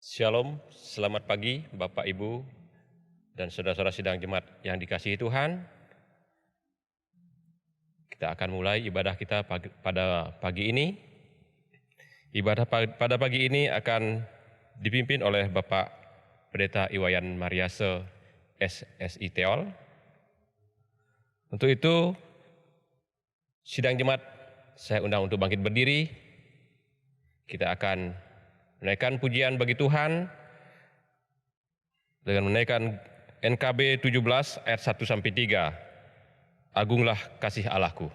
Shalom, selamat pagi Bapak Ibu dan saudara-saudara sidang jemaat yang dikasihi Tuhan. Kita akan mulai ibadah kita pada pagi ini. Ibadah pada pagi ini akan dipimpin oleh Bapak Pendeta Iwayan Mariase SSI Teol. Untuk itu, sidang jemaat saya undang untuk bangkit berdiri. Kita akan menaikkan pujian bagi Tuhan dengan menaikkan NKB 17 ayat 1 sampai 3. Agunglah kasih Allahku.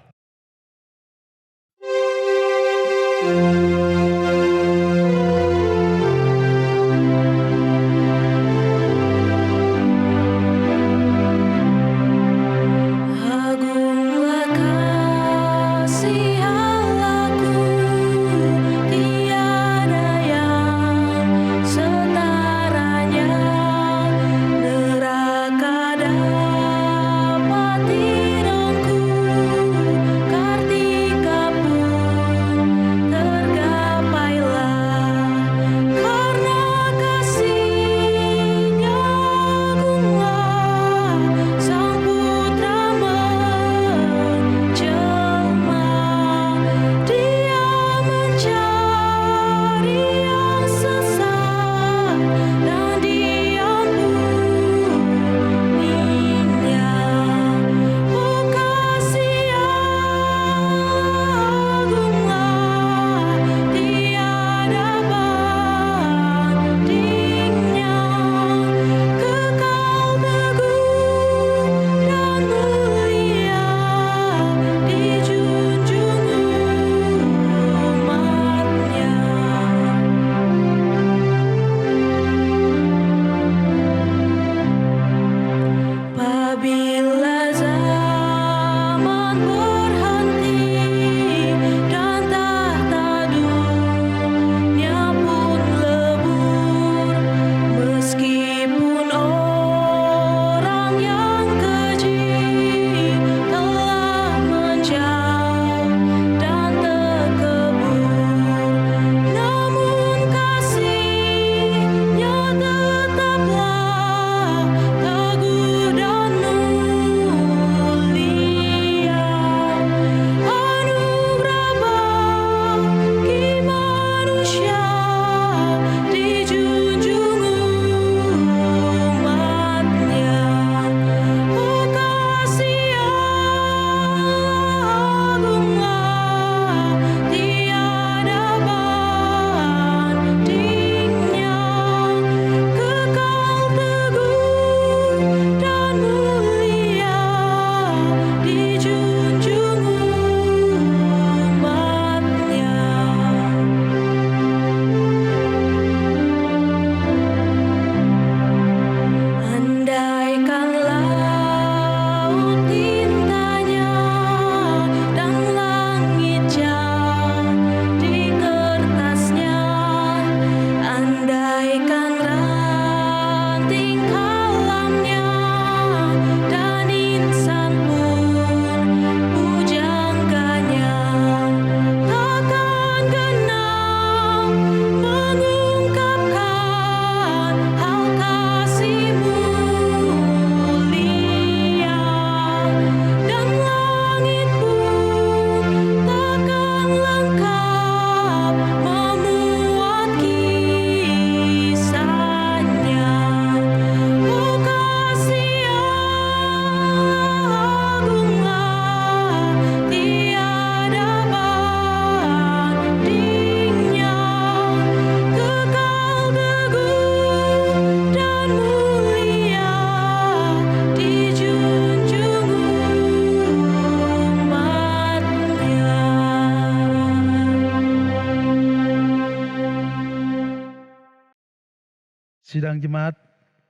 Sidang jemaat,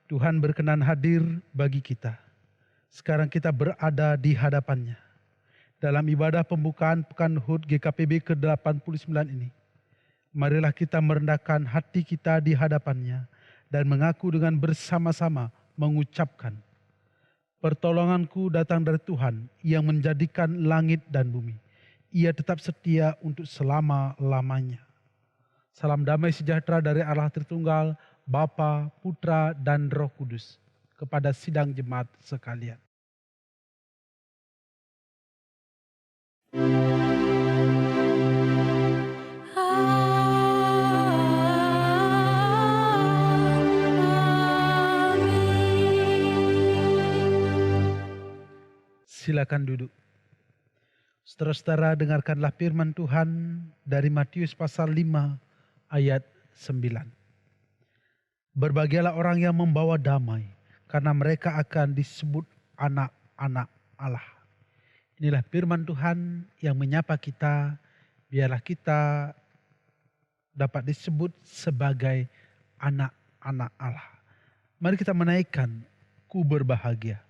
Tuhan berkenan hadir bagi kita. Sekarang kita berada di hadapannya. Dalam ibadah pembukaan Pekan HUT GKPB ke-89 ini, marilah kita merendahkan hati kita di hadapannya dan mengaku dengan bersama-sama mengucapkan, pertolonganku datang dari Tuhan yang menjadikan langit dan bumi. Ia tetap setia untuk selama-lamanya. Salam damai sejahtera dari Allah Tritunggal, Bapa, Putra, dan Roh Kudus, kepada sidang jemaat sekalian. Silakan duduk. Saudara-saudara, dengarkanlah firman Tuhan dari Matius pasal 5 ayat 9. Berbahagialah orang yang membawa damai, karena mereka akan disebut anak-anak Allah. Inilah firman Tuhan yang menyapa kita, biarlah kita dapat disebut sebagai anak-anak Allah. Mari kita menaikkan ku berbahagia.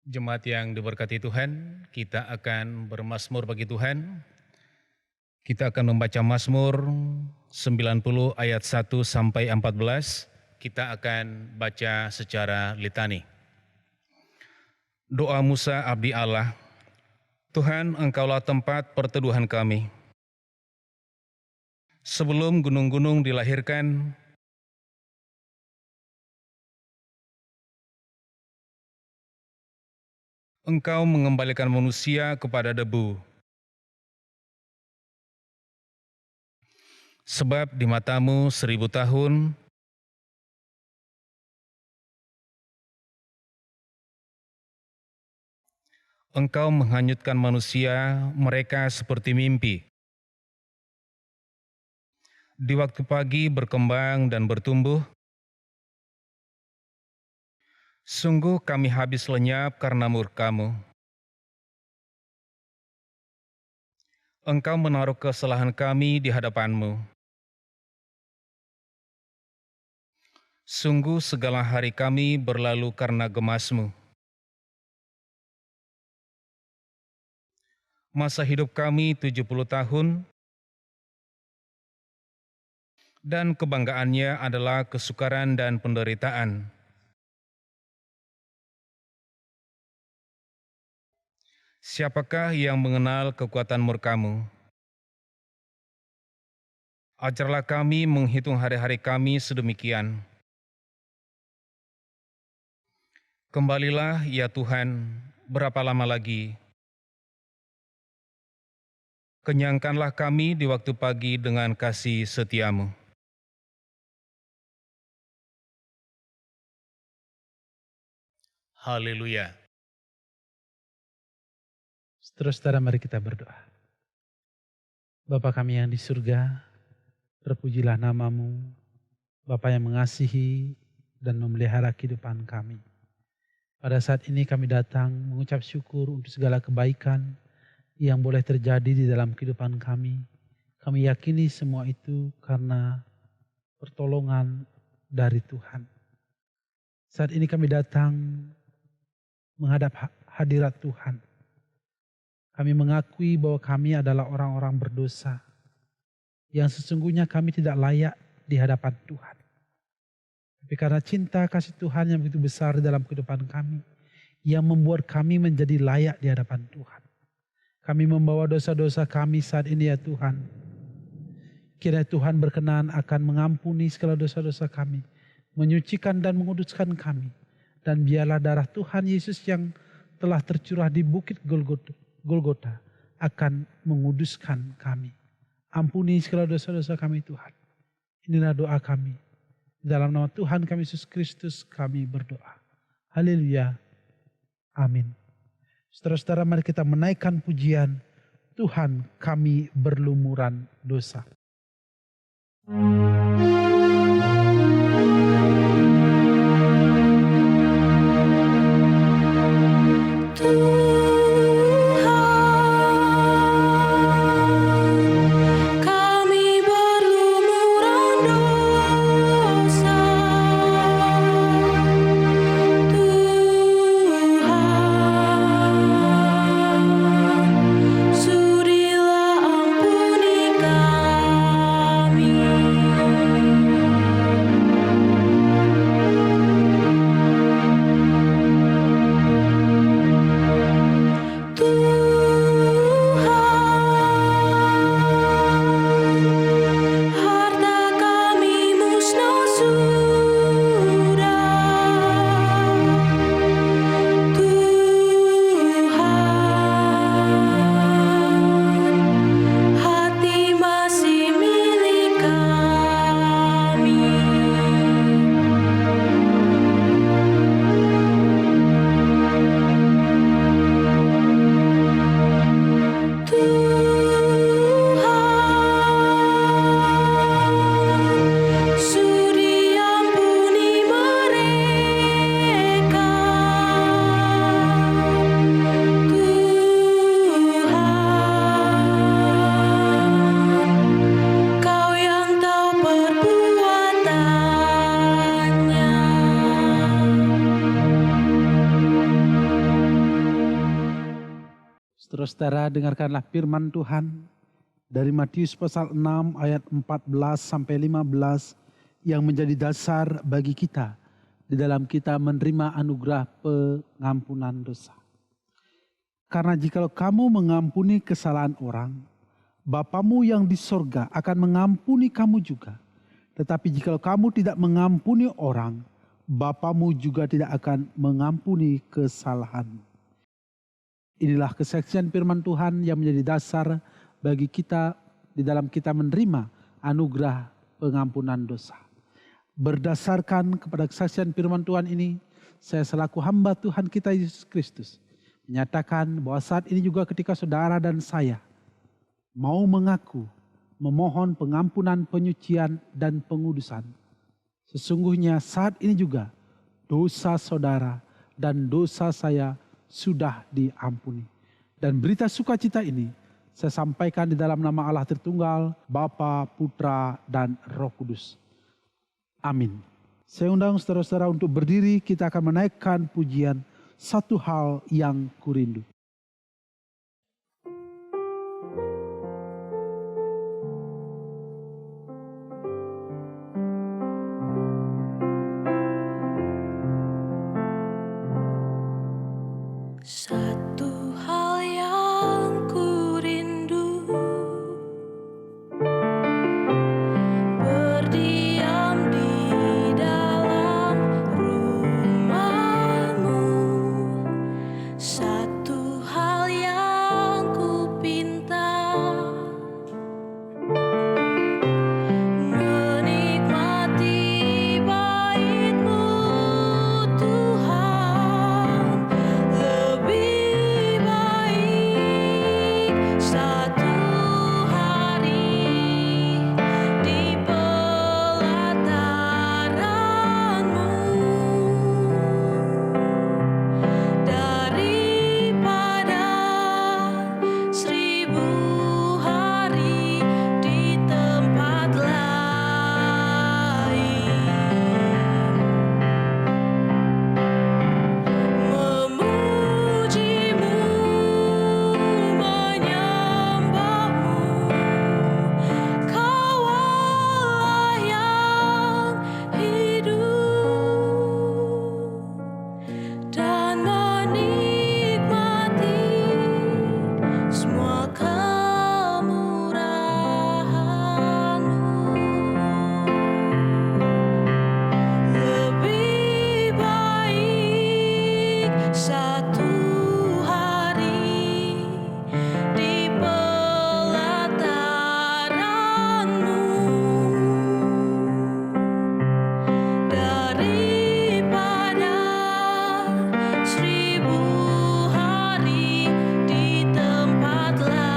Jemaat yang diberkati Tuhan, kita akan bermazmur bagi Tuhan. Kita akan membaca Mazmur 90 ayat 1 sampai 14. Kita akan baca secara litani. Doa Musa abdi Allah. Tuhan, Engkaulah tempat perteduhan kami. Sebelum gunung-gunung dilahirkan, Engkau mengembalikan manusia kepada debu. Sebab di matamu 1000 tahun, Engkau menghanyutkan manusia, mereka seperti mimpi. Di waktu pagi berkembang dan bertumbuh, sungguh kami habis lenyap karena murka-Mu. Engkau menaruh kesalahan kami di hadapan-Mu. Sungguh segala hari kami berlalu karena gemas-Mu. Masa hidup kami 70 tahun, dan kebanggaannya adalah kesukaran dan penderitaan. Siapakah yang mengenal kekuatan murka-Mu? Ajarlah kami menghitung hari-hari kami sedemikian. Kembalilah ya Tuhan, berapa lama lagi? Kenyangkanlah kami di waktu pagi dengan kasih setia-Mu. Haleluya. Saudara-saudara, mari kita berdoa. Bapa kami yang di surga, terpujilah nama-Mu, Bapa yang mengasihi dan memelihara kehidupan kami. Pada saat ini kami datang mengucap syukur untuk segala kebaikan yang boleh terjadi di dalam kehidupan kami. Kami yakini semua itu karena pertolongan dari Tuhan. Saat ini kami datang menghadap hadirat Tuhan. Kami mengakui bahwa kami adalah orang-orang berdosa yang sesungguhnya kami tidak layak di hadapan Tuhan. Tapi karena cinta kasih Tuhan yang begitu besar di dalam kehidupan kami, yang membuat kami menjadi layak di hadapan Tuhan. Kami membawa dosa-dosa kami saat ini ya Tuhan. Kiranya Tuhan berkenan akan mengampuni segala dosa-dosa kami, menyucikan dan menguduskan kami. Dan biarlah darah Tuhan Yesus yang telah tercurah di bukit Golgota akan menguduskan kami. Ampuni segala dosa-dosa kami Tuhan. Inilah doa kami. Dalam nama Tuhan kami Yesus Kristus kami berdoa. Haleluya. Amin. Saudara-saudara, mari kita menaikkan pujian. Tuhan, kami berlumuran dosa. Saudara, dengarkanlah firman Tuhan dari Matius pasal 6 ayat 14 sampai 15 yang menjadi dasar bagi kita di dalam kita menerima anugerah pengampunan dosa. Karena jikalau kamu mengampuni kesalahan orang, Bapamu yang di sorga akan mengampuni kamu juga. Tetapi jikalau kamu tidak mengampuni orang, Bapamu juga tidak akan mengampuni kesalahanmu. Inilah kesaksian firman Tuhan yang menjadi dasar bagi kita di dalam kita menerima anugerah pengampunan dosa. Berdasarkan kepada kesaksian firman Tuhan ini, saya selaku hamba Tuhan kita Yesus Kristus menyatakan bahwa saat ini juga ketika saudara dan saya mau mengaku, memohon pengampunan, penyucian, dan pengudusan. Sesungguhnya saat ini juga dosa saudara dan dosa saya sudah diampuni. Dan berita sukacita ini saya sampaikan di dalam nama Allah Tritunggal, Bapa, Putra, dan Roh Kudus. Amin. Saya undang saudara-saudara untuk berdiri, kita akan menaikkan pujian Satu Hal Yang Kurindu. Satu hal yang ku rindu, berdiam di dalam rumah-Mu. Satu hal yang ku pinta, menikmati bait-Mu Tuhan. Lebih baik satu hari di pelataran-Mu daripada 1000 hari di tempat lain. Memuji-Mu, menyembah-Mu, Kau-Allah yang hidup, dan menikmati semua kemurahan-Mu. Lebih baik satu hari di pelataran-Mu daripada 1000 hari di tempat lain.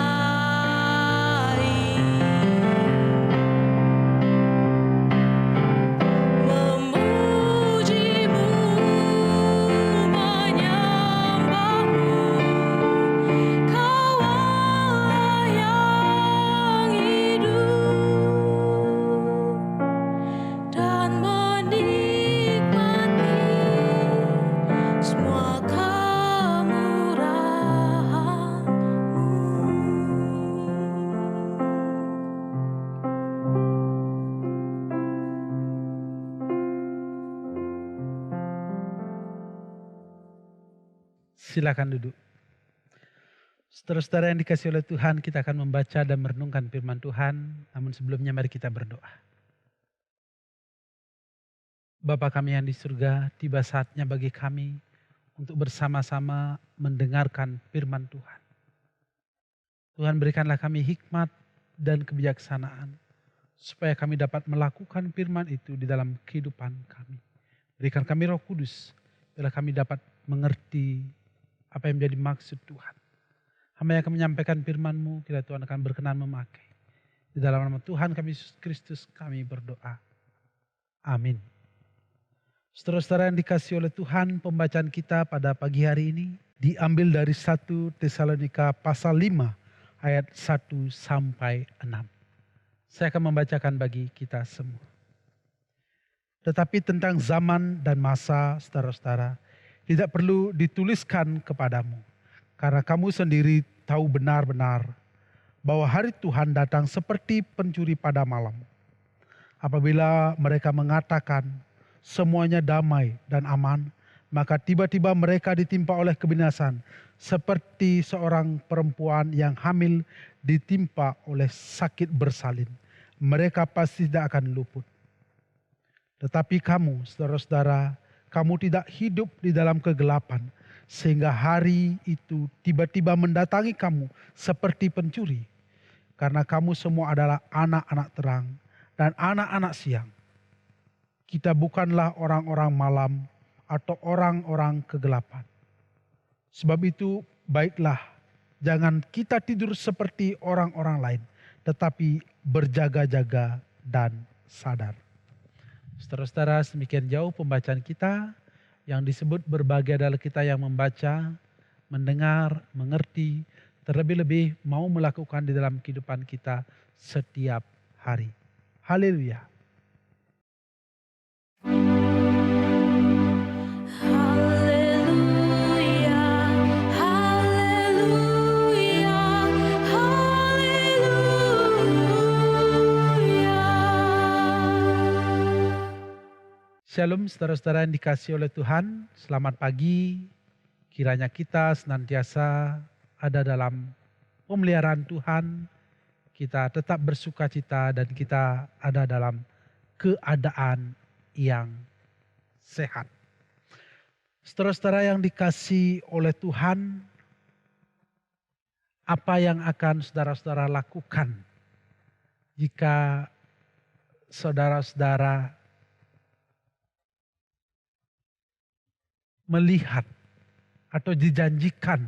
Memuji-Mu, menyembah-Mu, Kau-Allah yang hidup, dan menikmati semua kemurahan-Mu. Silakan duduk. Saudara-saudara yang dikasihi oleh Tuhan, kita akan membaca dan merenungkan firman Tuhan. Namun sebelumnya mari kita berdoa. Bapa kami yang di surga, tiba saatnya bagi kami untuk bersama-sama mendengarkan firman Tuhan. Tuhan, berikanlah kami hikmat dan kebijaksanaan, supaya kami dapat melakukan firman itu di dalam kehidupan kami. Berikan kami Roh Kudus, biarlah kami dapat mengerti apa yang menjadi maksud Tuhan. Hamba yang akan menyampaikan firman-Mu, kiranya Tuhan akan berkenan memakai. Di dalam nama Tuhan kami Yesus Kristus kami berdoa. Amin. Saudara-saudara yang dikasihi oleh Tuhan, pembacaan kita pada pagi hari ini diambil dari 1 Tesalonika pasal 5 ayat 1 sampai 6. Saya akan membacakan bagi kita semua. Tetapi tentang zaman dan masa, saudara-saudara, tidak perlu dituliskan kepadamu, karena kamu sendiri tahu benar-benar bahwa hari Tuhan datang seperti pencuri pada malam. Apabila mereka mengatakan semuanya damai dan aman, maka tiba-tiba mereka ditimpa oleh kebinasan, seperti seorang perempuan yang hamil ditimpa oleh sakit bersalin. Mereka pasti tidak akan luput. Tetapi kamu, saudara-saudara, kamu tidak hidup di dalam kegelapan, sehingga hari itu tiba-tiba mendatangi kamu seperti pencuri. Karena kamu semua adalah anak-anak terang dan anak-anak siang. Kita bukanlah orang-orang malam atau orang-orang kegelapan. Sebab itu baiklah, jangan kita tidur seperti orang-orang lain, tetapi berjaga-jaga dan sadar. Saudara-saudara, semikian jauh pembacaan kita. Yang disebut berbahagia adalah kita yang membaca, mendengar, mengerti, terlebih-lebih mau melakukan di dalam kehidupan kita setiap hari. Haleluya. Haleluya, haleluya, haleluya. Shalom saudara-saudara yang dikasihi oleh Tuhan, selamat pagi. Kiranya kita senantiasa ada dalam pemeliharaan Tuhan, kita tetap bersuka cita dan kita ada dalam keadaan yang sehat. Saudara-saudara yang dikasihi oleh Tuhan, apa yang akan saudara-saudara lakukan jika saudara-saudara melihat atau dijanjikan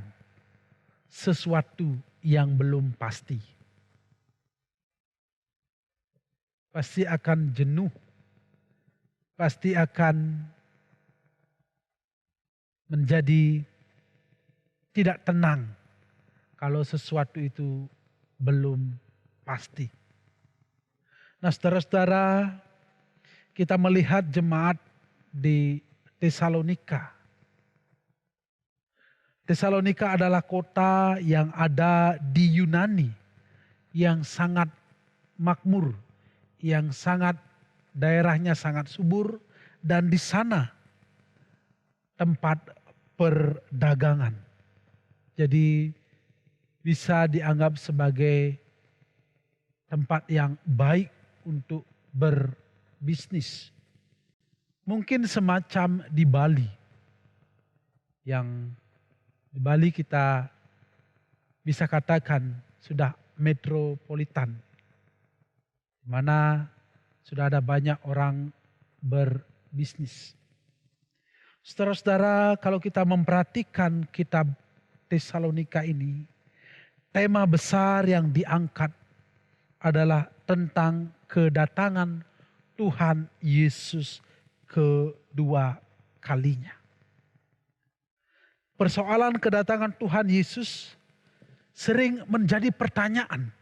sesuatu yang belum pasti? Pasti akan jenuh, pasti akan menjadi tidak tenang kalau sesuatu itu belum pasti. Nah, saudara-saudara, kita melihat jemaat di Tesalonika. Tesalonika adalah kota yang ada di Yunani, yang sangat makmur, yang sangat daerahnya sangat subur, dan di sana tempat perdagangan. Jadi bisa dianggap sebagai tempat yang baik untuk berbisnis. Mungkin semacam di Bali. Yang di Bali kita bisa katakan sudah metropolitan. Di mana sudah ada banyak orang berbisnis. Saudara-saudara, kalau kita memperhatikan kitab Tesalonika ini, tema besar yang diangkat adalah tentang kedatangan Tuhan Yesus kedua kalinya. Persoalan kedatangan Tuhan Yesus sering menjadi pertanyaan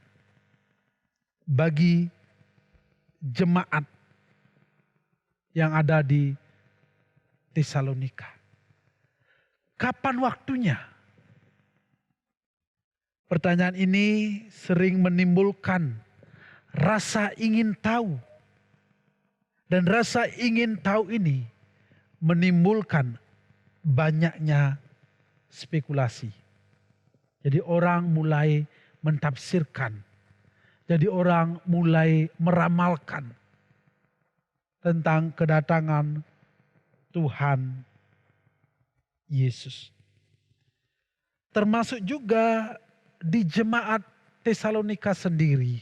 bagi jemaat yang ada di Tesalonika. Kapan waktunya? Pertanyaan ini sering menimbulkan rasa ingin tahu. Dan rasa ingin tahu ini menimbulkan banyaknya spekulasi. Jadi orang mulai mentafsirkan. Jadi orang mulai meramalkan tentang kedatangan Tuhan Yesus. Termasuk juga di jemaat Tesalonika sendiri.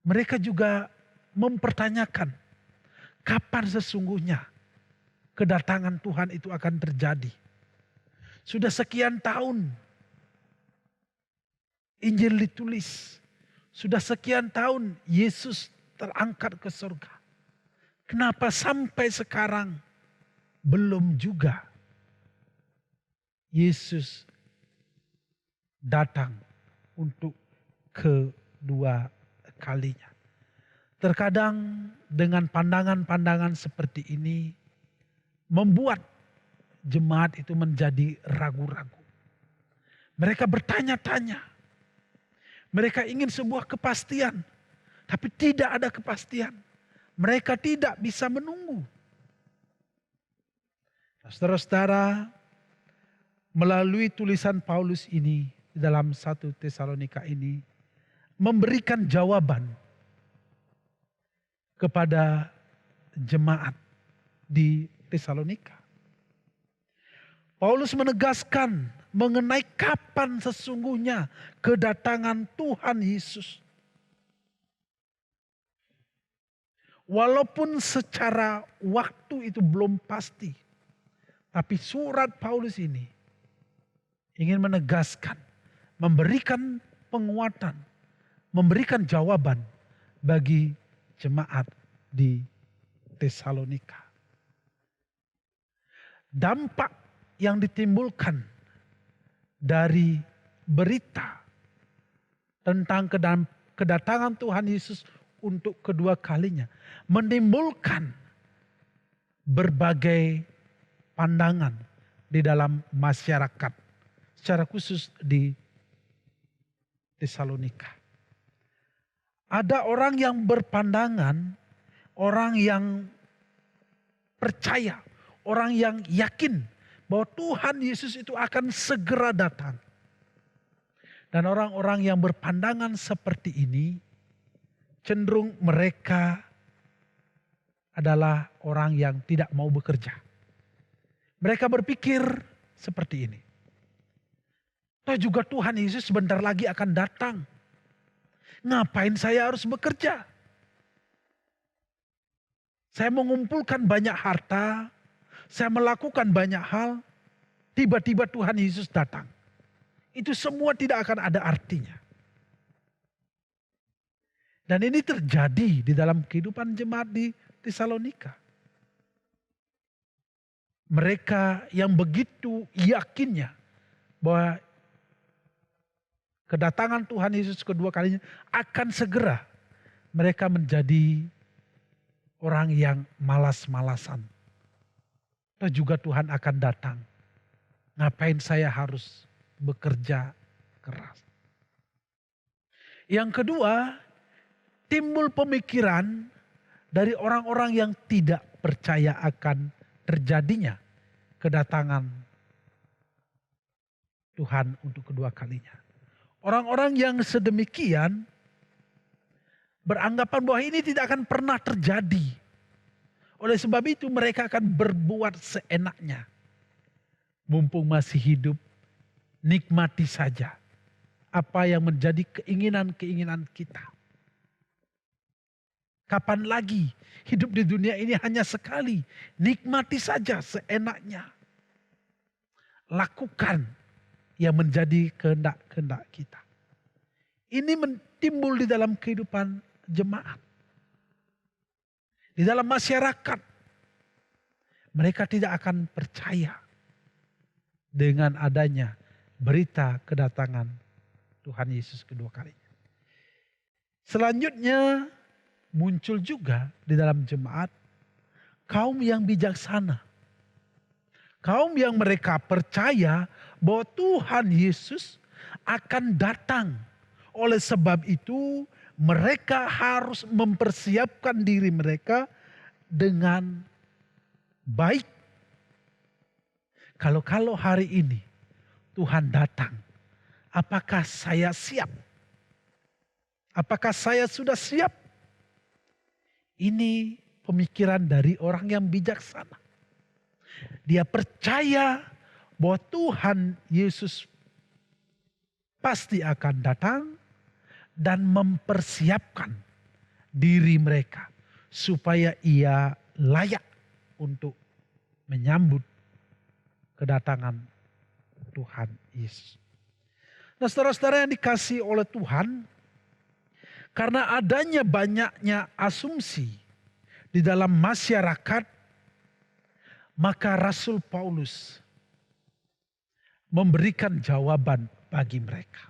Mereka juga mempertanyakan kapan sesungguhnya kedatangan Tuhan itu akan terjadi. Sudah sekian tahun Injil ditulis. Sudah sekian tahun Yesus terangkat ke surga. Kenapa sampai sekarang belum juga Yesus datang untuk kedua kalinya? Terkadang dengan pandangan-pandangan seperti ini membuat jemaat itu menjadi ragu-ragu. Mereka bertanya-tanya. Mereka ingin sebuah kepastian, tapi tidak ada kepastian. Mereka tidak bisa menunggu. Nah, saudara-saudara, melalui tulisan Paulus ini dalam 1 Tesalonika ini memberikan jawaban kepada jemaat di Tesalonika. Paulus menegaskan mengenai kapan sesungguhnya kedatangan Tuhan Yesus. Walaupun secara waktu itu belum pasti, tapi surat Paulus ini ingin menegaskan, memberikan penguatan, memberikan jawaban bagi jemaat di Tesalonika. Dampak yang ditimbulkan dari berita tentang kedatangan Tuhan Yesus untuk kedua kalinya menimbulkan berbagai pandangan di dalam masyarakat, secara khusus di Tesalonika. Ada orang yang berpandangan, orang yang percaya, orang yang yakin bahwa Tuhan Yesus itu akan segera datang. Dan orang-orang yang berpandangan seperti ini cenderung mereka adalah orang yang tidak mau bekerja. Mereka berpikir seperti ini. Toh juga Tuhan Yesus sebentar lagi akan datang. Ngapain saya harus bekerja? Saya mengumpulkan banyak harta, saya melakukan banyak hal, tiba-tiba Tuhan Yesus datang. Itu semua tidak akan ada artinya. Dan ini terjadi di dalam kehidupan jemaat di Tesalonika. Mereka yang begitu yakinnya bahwa kedatangan Tuhan Yesus kedua kalinya akan segera. Mereka menjadi orang yang malas-malasan. Atau juga Tuhan akan datang. Ngapain saya harus bekerja keras? Yang kedua, timbul pemikiran dari orang-orang yang tidak percaya akan terjadinya kedatangan Tuhan untuk kedua kalinya. Orang-orang yang sedemikian beranggapan bahwa ini tidak akan pernah terjadi. Oleh sebab itu mereka akan berbuat seenaknya. Mumpung masih hidup, nikmati saja apa yang menjadi keinginan-keinginan kita. Kapan lagi hidup di dunia ini hanya sekali. Nikmati saja seenaknya. Lakukan yang menjadi kehendak-kehendak kita. Ini timbul di dalam kehidupan jemaat. Di dalam masyarakat. Mereka tidak akan percaya dengan adanya berita kedatangan Tuhan Yesus kedua kalinya. Selanjutnya muncul juga di dalam jemaat kaum yang bijaksana. Kaum yang mereka percaya bahwa Tuhan Yesus akan datang. Oleh sebab itu mereka harus mempersiapkan diri mereka dengan baik. Kalau hari ini Tuhan datang, apakah saya siap? Apakah saya sudah siap? Ini pemikiran dari orang yang bijaksana. Dia percaya bahwa Tuhan Yesus pasti akan datang dan mempersiapkan diri mereka supaya ia layak untuk menyambut kedatangan Tuhan Yesus. Nah, saudara-saudara yang dikasihi oleh Tuhan, karena adanya banyaknya asumsi di dalam masyarakat, maka Rasul Paulus memberikan jawaban bagi mereka.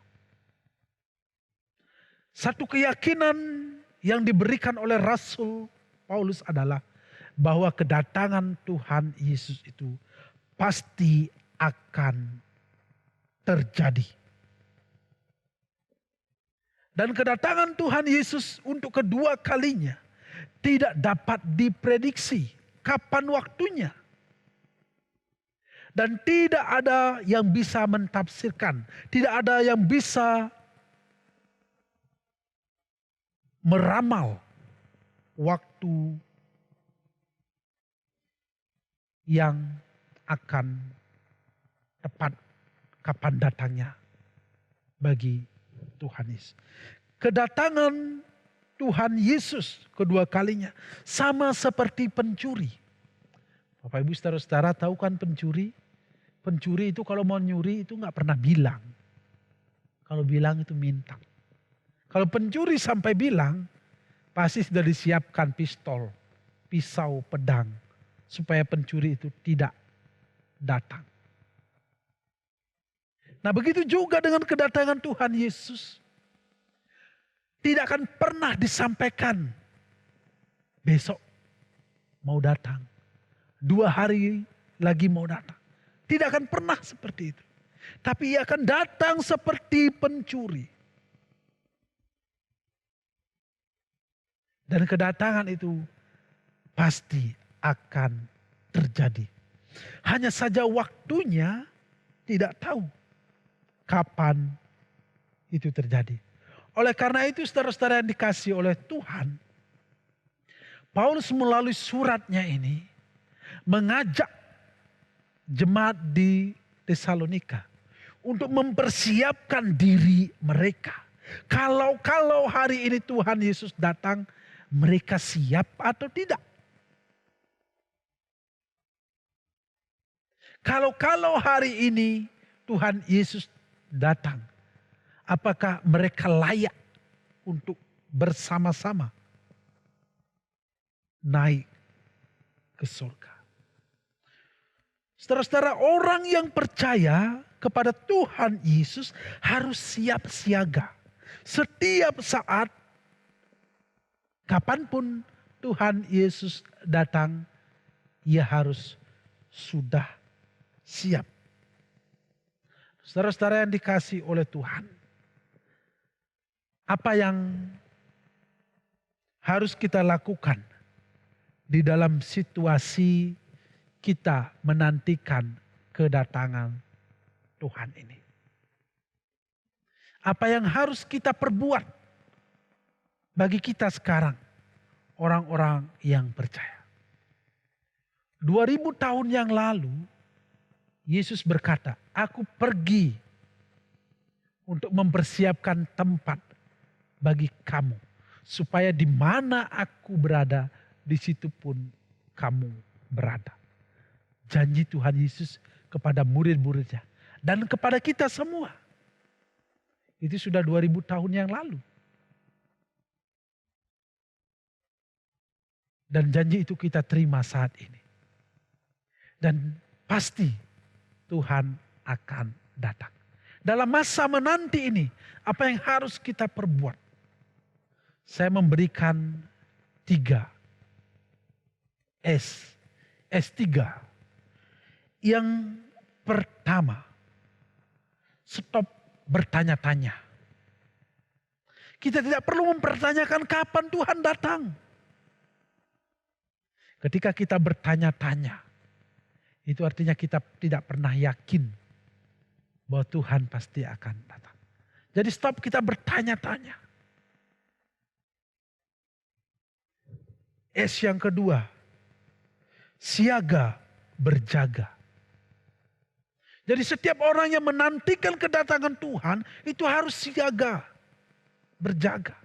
Satu keyakinan yang diberikan oleh Rasul Paulus adalah bahwa kedatangan Tuhan Yesus itu pasti akan terjadi. Dan kedatangan Tuhan Yesus untuk kedua kalinya tidak dapat diprediksi kapan waktunya. Dan tidak ada yang bisa mentafsirkan, tidak ada yang bisa meramal waktu yang akan tepat kapan datangnya bagi Tuhan Yesus. Kedatangan Tuhan Yesus kedua kalinya sama seperti pencuri. Bapak Ibu saudara-saudara tahu kan pencuri? Pencuri itu kalau mau nyuri itu nggak pernah bilang. Kalau bilang itu minta. Kalau pencuri sampai bilang pasti sudah disiapkan pistol, pisau, pedang supaya pencuri itu tidak datang. Nah, begitu juga dengan kedatangan Tuhan Yesus. Tidak akan pernah disampaikan besok mau datang. 2 hari lagi mau datang. Tidak akan pernah seperti itu. Tapi ia akan datang seperti pencuri. Dan kedatangan itu pasti akan terjadi Hanya saja waktunya tidak tahu kapan itu terjadi. Oleh karena itu saudara-saudara yang dikasihi oleh Tuhan, Paulus melalui suratnya ini mengajak jemaat di Tesalonika untuk mempersiapkan diri mereka. Kalau hari ini Tuhan Yesus datang, mereka siap atau tidak? Kalau hari ini Tuhan Yesus datang, apakah mereka layak untuk bersama-sama naik ke surga? Saudara-saudara, orang yang percaya kepada Tuhan Yesus harus siap siaga. Setiap saat, kapanpun Tuhan Yesus datang, ia harus sudah siap. Saudara-saudara yang dikasihi oleh Tuhan, apa yang harus kita lakukan di dalam situasi kita menantikan kedatangan Tuhan ini? Apa yang harus kita perbuat bagi kita sekarang, orang-orang yang percaya? 2000 tahun yang lalu, Yesus berkata, aku pergi untuk mempersiapkan tempat bagi kamu, supaya di mana aku berada, di situ pun kamu berada. Janji Tuhan Yesus kepada murid-muridnya dan kepada kita semua. Itu sudah 2000 tahun yang lalu. Dan janji itu kita terima saat ini. Dan pasti Tuhan akan datang. Dalam masa menanti ini, apa yang harus kita perbuat? Saya memberikan 3 S. S3. Yang pertama, stop bertanya-tanya. Kita tidak perlu mempertanyakan kapan Tuhan datang. Ketika kita bertanya-tanya, itu artinya kita tidak pernah yakin bahwa Tuhan pasti akan datang. Jadi stop kita bertanya-tanya. S yang kedua, siaga berjaga. Jadi setiap orang yang menantikan kedatangan Tuhan itu harus siaga, berjaga.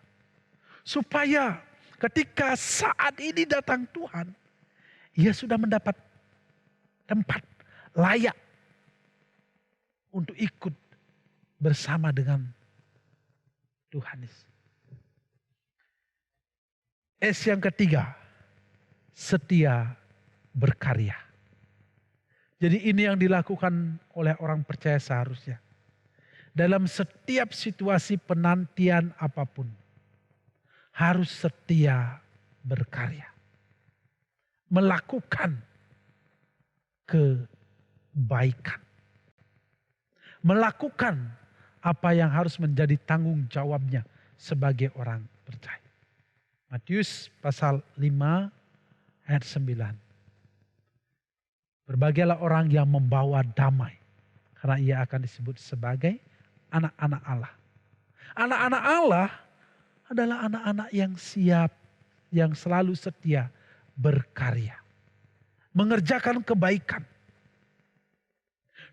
Supaya ketika saat ini datang Tuhan, ia sudah mendapat tempat layak untuk ikut bersama dengan Tuhan Yesus. S yang ketiga, setia berkarya. Jadi ini yang dilakukan oleh orang percaya seharusnya. Dalam setiap situasi penantian apapun, harus setia berkarya. Melakukan kebaikan. Melakukan apa yang harus menjadi tanggung jawabnya sebagai orang percaya. Matius pasal 5 ayat 9. Berbahagialah orang yang membawa damai, karena ia akan disebut sebagai anak-anak Allah. Anak-anak Allah adalah anak-anak yang siap, yang selalu setia berkarya. Mengerjakan kebaikan.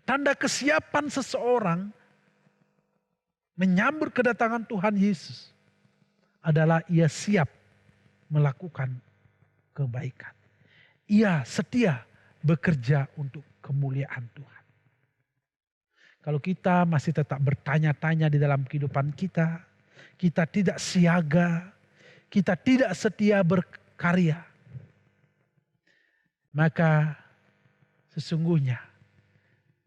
Tanda kesiapan seseorang menyambut kedatangan Tuhan Yesus adalah ia siap melakukan kebaikan. Ia setia bekerja untuk kemuliaan Tuhan. Kalau kita masih tetap bertanya-tanya di dalam kehidupan kita, kita tidak siaga, kita tidak setia berkarya, maka sesungguhnya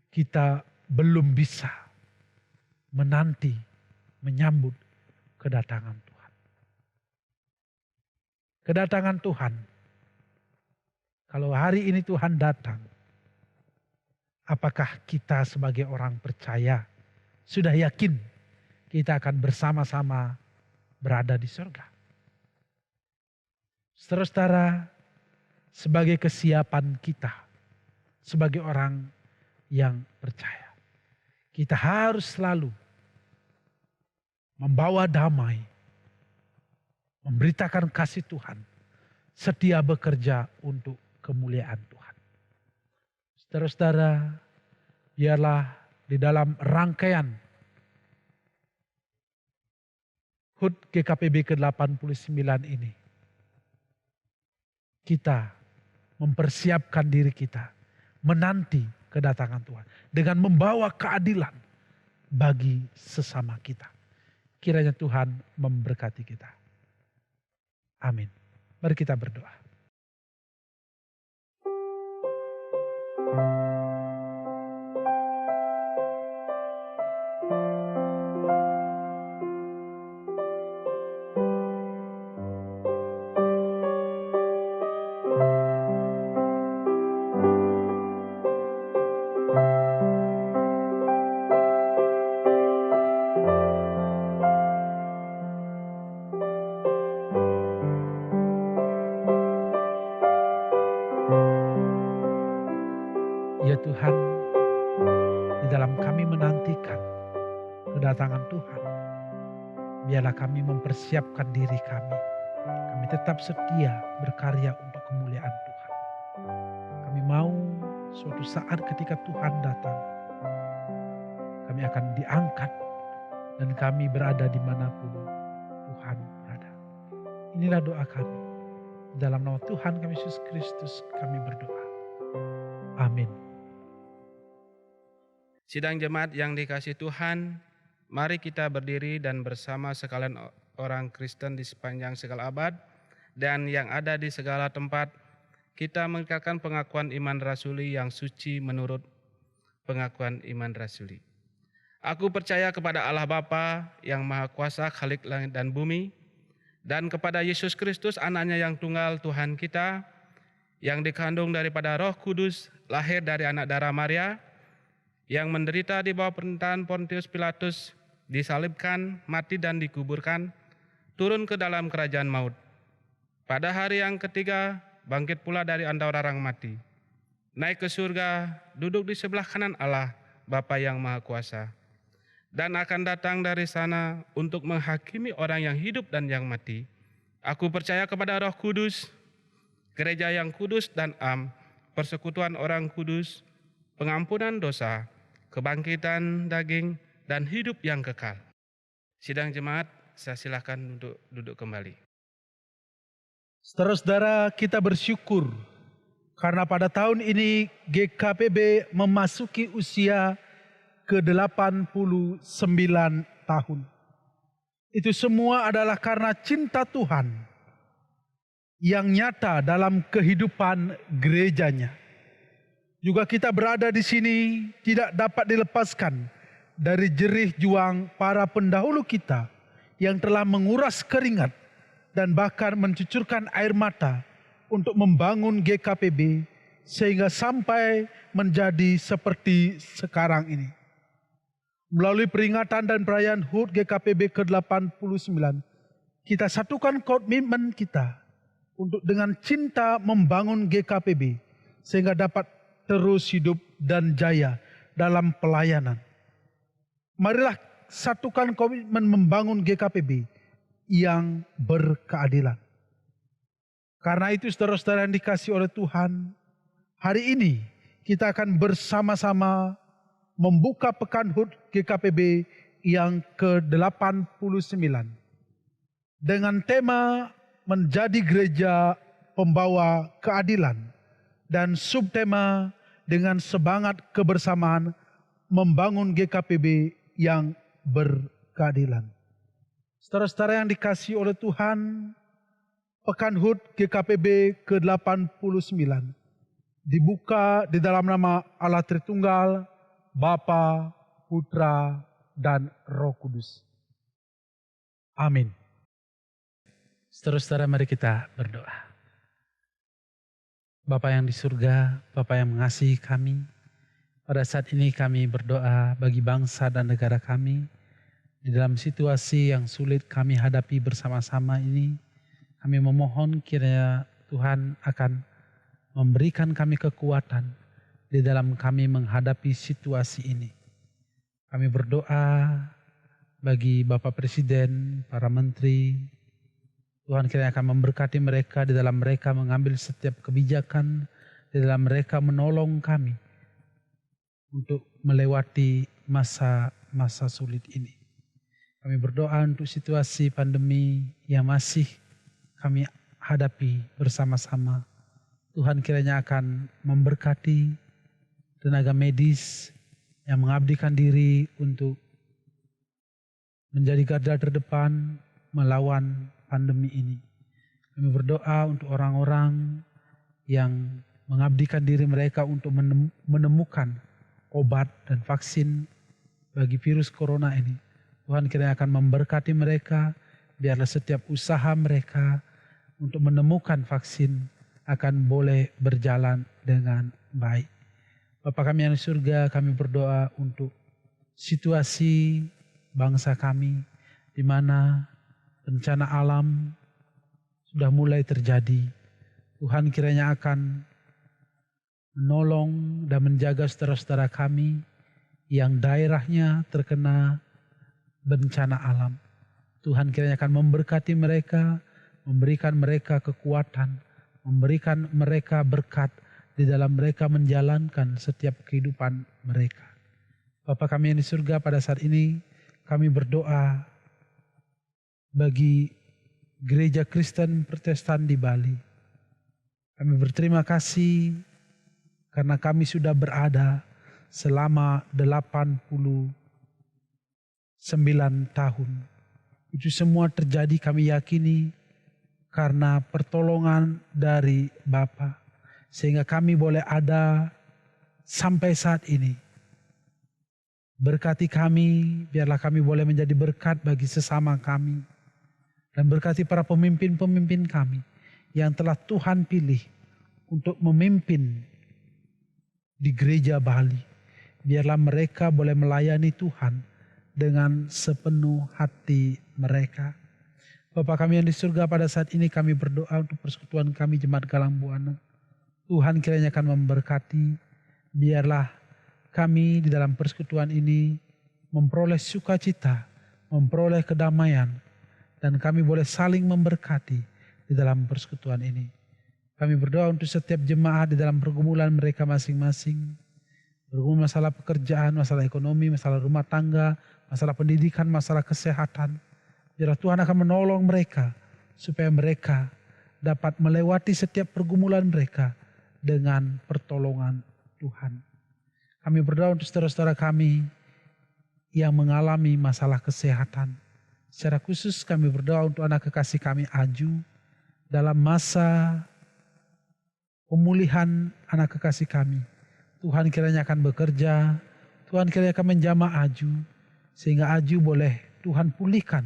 kita belum bisa menanti, menyambut kedatangan Tuhan. Kedatangan Tuhan, kalau hari ini Tuhan datang, apakah kita sebagai orang percaya sudah yakin kita akan bersama-sama berada di surga? Saudara-saudara, sebagai kesiapan kita, sebagai orang yang percaya. Kita harus selalu membawa damai, memberitakan kasih Tuhan, setia bekerja untuk kemuliaan Tuhan. Saudara-saudara, biarlah di dalam rangkaian HUT GKPB ke-89 ini, kita mempersiapkan diri kita menanti kedatangan Tuhan dengan membawa keadilan bagi sesama kita. Kiranya Tuhan memberkati kita. Amin. Mari kita berdoa. Ya Tuhan, di dalam kami menantikan kedatangan Tuhan, biarlah kami mempersiapkan diri kami. Kami tetap setia berkarya untuk kemuliaan Tuhan. Kami mau suatu saat ketika Tuhan datang, kami akan diangkat dan kami berada dimanapun Tuhan berada. Inilah doa kami. Dalam nama Tuhan kami Yesus Kristus kami berdoa. Amin. Sidang jemaat yang dikasihi Tuhan, mari kita berdiri dan bersama sekalian orang Kristen di sepanjang segala abad dan yang ada di segala tempat, kita mengikrarkan pengakuan iman rasuli yang suci menurut pengakuan iman rasuli. Aku percaya kepada Allah Bapa yang Maha Kuasa, Khalik langit dan bumi, dan kepada Yesus Kristus, anaknya yang tunggal Tuhan kita, yang dikandung daripada Roh Kudus, lahir dari anak darah Maria, yang menderita di bawah pemerintahan Pontius Pilatus, disalibkan, mati dan dikuburkan, turun ke dalam kerajaan maut. Pada hari yang ketiga, bangkit pula dari antara orang mati. Naik ke surga, duduk di sebelah kanan Allah, Bapa yang Maha Kuasa. Dan akan datang dari sana untuk menghakimi orang yang hidup dan yang mati. Aku percaya kepada Roh Kudus, gereja yang kudus dan am, persekutuan orang kudus, pengampunan dosa, kebangkitan daging, dan hidup yang kekal. Sidang jemaat, saya silakan untuk duduk kembali. Saudara-saudara, kita bersyukur karena pada tahun ini GKPB memasuki usia ke-89 tahun. Itu semua adalah karena cinta Tuhan yang nyata dalam kehidupan gerejanya. Juga kita berada di sini tidak dapat dilepaskan dari jerih juang para pendahulu kita yang telah menguras keringat dan bahkan mencucurkan air mata untuk membangun GKPB sehingga sampai menjadi seperti sekarang ini. Melalui peringatan dan perayaan HUT GKPB ke-89, kita satukan komitmen kita untuk dengan cinta membangun GKPB sehingga dapat terus hidup dan jaya dalam pelayanan. Marilah satukan komitmen membangun GKPB yang berkeadilan. Karena itu saudara-saudara yang dikasihi oleh Tuhan, hari ini kita akan bersama-sama membuka Pekan HUT GKPB yang ke-89 dengan tema menjadi gereja pembawa keadilan dan subtema dengan semangat kebersamaan membangun GKPB yang berkeadilan. Saudara-saudara yang dikasihi oleh Tuhan, Pekan HUT GKPB ke-89 dibuka di dalam nama Allah Tritunggal, Bapa, Putra, dan Roh Kudus. Amin. Saudara-saudara, mari kita berdoa. Bapa yang di surga, Bapa yang mengasihi kami, pada saat ini kami berdoa bagi bangsa dan negara kami. Di dalam situasi yang sulit kami hadapi bersama-sama ini, kami memohon kiranya Tuhan akan memberikan kami kekuatan di dalam kami menghadapi situasi ini. Kami berdoa bagi Bapak Presiden, para menteri, Tuhan kiranya akan memberkati mereka di dalam mereka mengambil setiap kebijakan, di dalam mereka menolong kami untuk melewati masa-masa sulit ini. Kami berdoa untuk situasi pandemi yang masih kami hadapi bersama-sama. Tuhan kiranya akan memberkati tenaga medis yang mengabdikan diri untuk menjadi garda terdepan melawan pandemi ini. Kami berdoa untuk orang-orang yang mengabdikan diri mereka untuk menemukan obat dan vaksin bagi virus corona ini. Tuhan kiranya akan memberkati mereka, biarlah setiap usaha mereka untuk menemukan vaksin akan boleh berjalan dengan baik. Bapa kami yang di surga, kami berdoa untuk situasi bangsa kami di mana bencana alam sudah mulai terjadi. Tuhan kiranya akan menolong dan menjaga saudara-saudara kami yang daerahnya terkena bencana alam. Tuhan kiranya akan memberkati mereka, memberikan mereka kekuatan, memberikan mereka berkat di dalam mereka menjalankan setiap kehidupan mereka. Bapa kami yang di surga, pada saat ini kami berdoa bagi Gereja Kristen Protestan di Bali. Kami berterima kasih karena kami sudah berada selama 89 tahun. Itu semua terjadi kami yakini karena pertolongan dari Bapa, sehingga kami boleh ada sampai saat ini. Berkati kami, biarlah kami boleh menjadi berkat bagi sesama kami. Dan berkati para pemimpin-pemimpin kami yang telah Tuhan pilih untuk memimpin di gereja Bali. Biarlah mereka boleh melayani Tuhan dengan sepenuh hati mereka. Bapa kami yang di surga, pada saat ini kami berdoa untuk persekutuan kami Jemaat Galang Buana. Tuhan kiranya akan memberkati. Biarlah kami di dalam persekutuan ini memperoleh sukacita, memperoleh kedamaian, dan kami boleh saling memberkati di dalam persekutuan ini. Kami berdoa untuk setiap jemaat di dalam pergumulan mereka masing-masing. Bergumul masalah pekerjaan, masalah ekonomi, masalah rumah tangga, masalah pendidikan, masalah kesehatan. Biarlah Tuhan akan menolong mereka supaya mereka dapat melewati setiap pergumulan mereka dengan pertolongan Tuhan. Kami berdoa untuk saudara-saudara kami yang mengalami masalah kesehatan. Secara khusus kami berdoa untuk anak kekasih kami Aju dalam masa pemulihan anak kekasih kami. Tuhan kiranya akan bekerja, Tuhan kiranya akan menjamah Aju, sehingga Aju boleh Tuhan pulihkan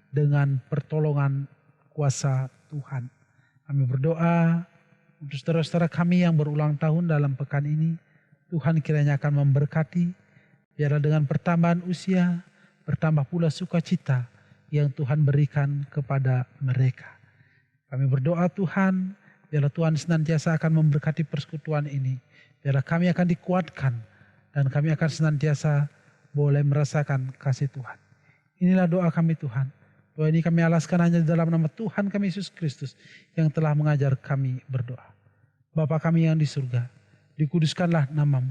dengan pertolongan kuasa Tuhan. Kami berdoa untuk saudara-saudara kami yang berulang tahun dalam pekan ini. Tuhan kiranya akan memberkati, biarlah dengan pertambahan usia, bertambah pula sukacita yang Tuhan berikan kepada mereka. Kami berdoa Tuhan, biarlah Tuhan senantiasa akan memberkati persekutuan ini. Biarlah kami akan dikuatkan dan kami akan senantiasa boleh merasakan kasih Tuhan. Inilah doa kami Tuhan. Doa ini kami alaskan hanya di dalam nama Tuhan kami Yesus Kristus yang telah mengajar kami berdoa. Bapa kami yang di surga, dikuduskanlah namamu,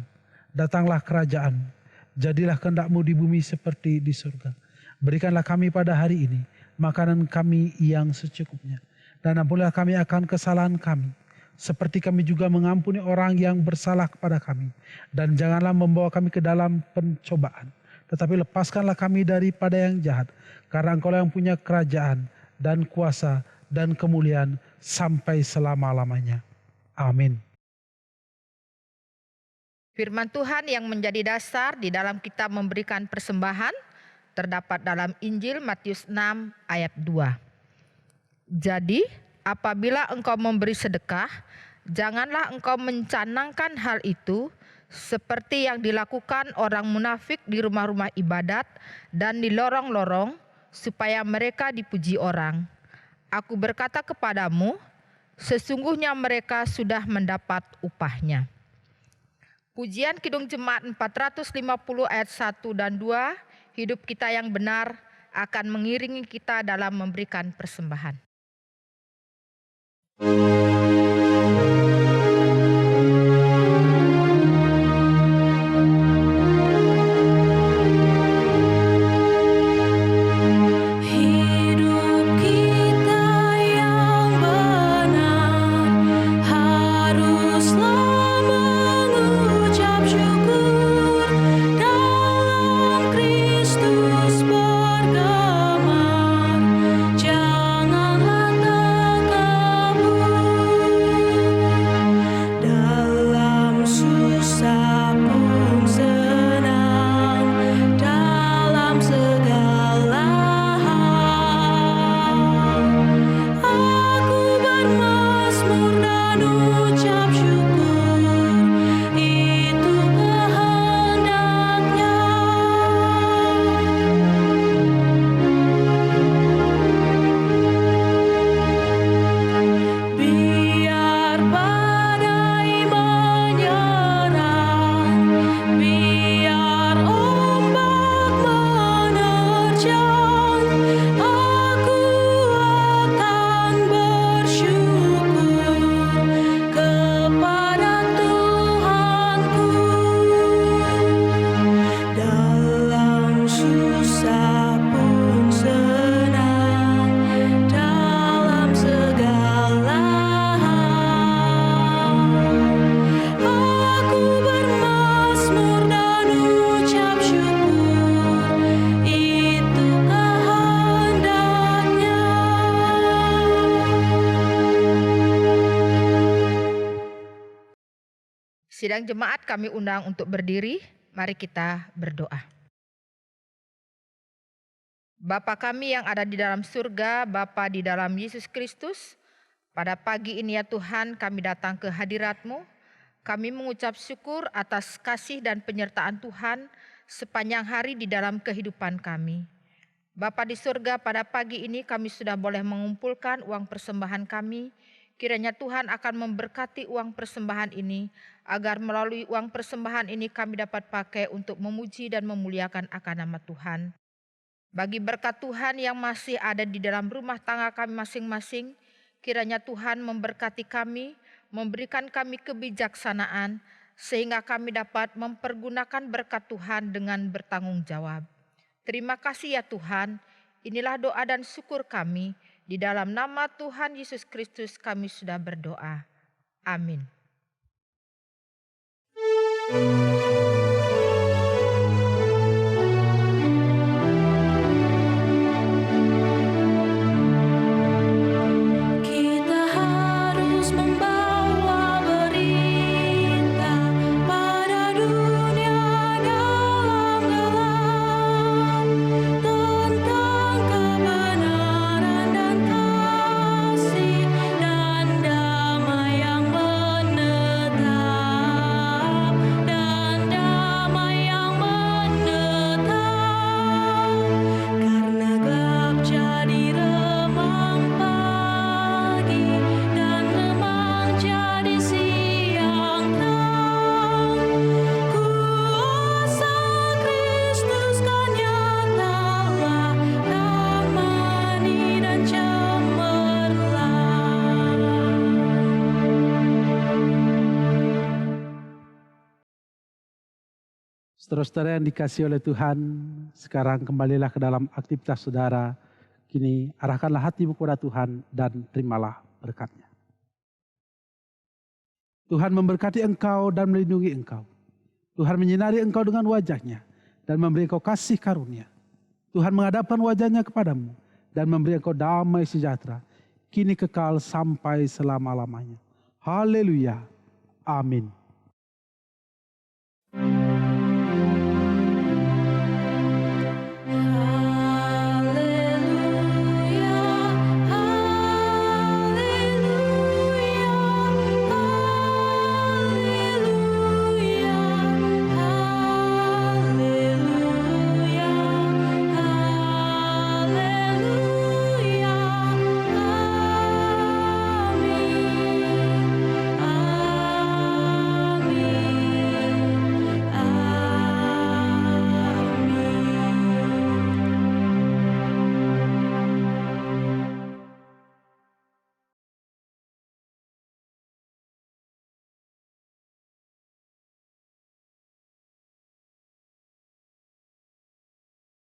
datanglah kerajaan, jadilah kehendak-Mu di bumi seperti di surga. Berikanlah kami pada hari ini makanan kami yang secukupnya, dan ampunilah kami akan kesalahan kami, seperti kami juga mengampuni orang yang bersalah kepada kami. Dan janganlah membawa kami ke dalam pencobaan, tetapi lepaskanlah kami daripada yang jahat, karena Engkau yang punya kerajaan dan kuasa dan kemuliaan sampai selama-lamanya. Amin. Firman Tuhan yang menjadi dasar di dalam kitab memberikan persembahan terdapat dalam Injil Matius 6 ayat 2. Jadi apabila engkau memberi sedekah, janganlah engkau mencanangkan hal itu seperti yang dilakukan orang munafik di rumah-rumah ibadat dan di lorong-lorong supaya mereka dipuji orang. Aku berkata kepadamu, sesungguhnya mereka sudah mendapat upahnya. Pujian Kidung Jemaat 450 ayat 1 dan 2, hidup kita yang benar akan mengiringi kita dalam memberikan persembahan. Hidup kita yang benar haruslah mengucap syukur, dalam Kristus bergemar, janganlah takabur. Dalam susah pun senang, dalam segala hal aku bermazmur dan ucap syukur, itu kehendaknya. Biar badai menyerang, biar ombak menerjang, aku akan bersyukur kepada Tuhanku. Dalam susah pun senang, dalam segala hal aku bermazmur dan ucap syukur, itu kehendaknya. Sidang jemaat kami undang untuk berdiri, mari kita berdoa. Bapa kami yang ada di dalam surga, Bapa di dalam Yesus Kristus, pada pagi ini ya Tuhan kami datang ke hadirat-Mu. Kami mengucap syukur atas kasih dan penyertaan Tuhan sepanjang hari di dalam kehidupan kami. Bapa di surga, pada pagi ini kami sudah boleh mengumpulkan uang persembahan kami. Kiranya Tuhan akan memberkati uang persembahan ini, agar melalui uang persembahan ini kami dapat pakai untuk memuji dan memuliakan akan nama Tuhan. Bagi berkat Tuhan yang masih ada di dalam rumah tangga kami masing-masing, kiranya Tuhan memberkati kami, memberikan kami kebijaksanaan, sehingga kami dapat mempergunakan berkat Tuhan dengan bertanggung jawab. Terima kasih ya Tuhan, inilah doa dan syukur kami, di dalam nama Tuhan Yesus Kristus kami sudah berdoa. Amin. Kita harus membawa berita pada dunia dalam gelap, tentang kebenaran dan kasih dan damai yang menetap, dan damai yang menetap. Karena gelap jadi remang pagi, dan remang jadi siang terang. Kuasa Kristus kan nyatalah, ramani dan cemerlang. Saudara-saudara yang dikasihi oleh Tuhan, sekarang kembalilah ke dalam aktivitas saudara. Kini arahkanlah hatimu kepada Tuhan dan terimalah berkat-Nya. Tuhan memberkati engkau dan melindungi engkau. Tuhan menyinari engkau dengan wajah-Nya dan memberi engkau kasih karunia. Tuhan menghadapkan wajah-Nya kepadamu dan memberi engkau damai sejahtera, kini kekal sampai selama-lamanya. Haleluya. Amin.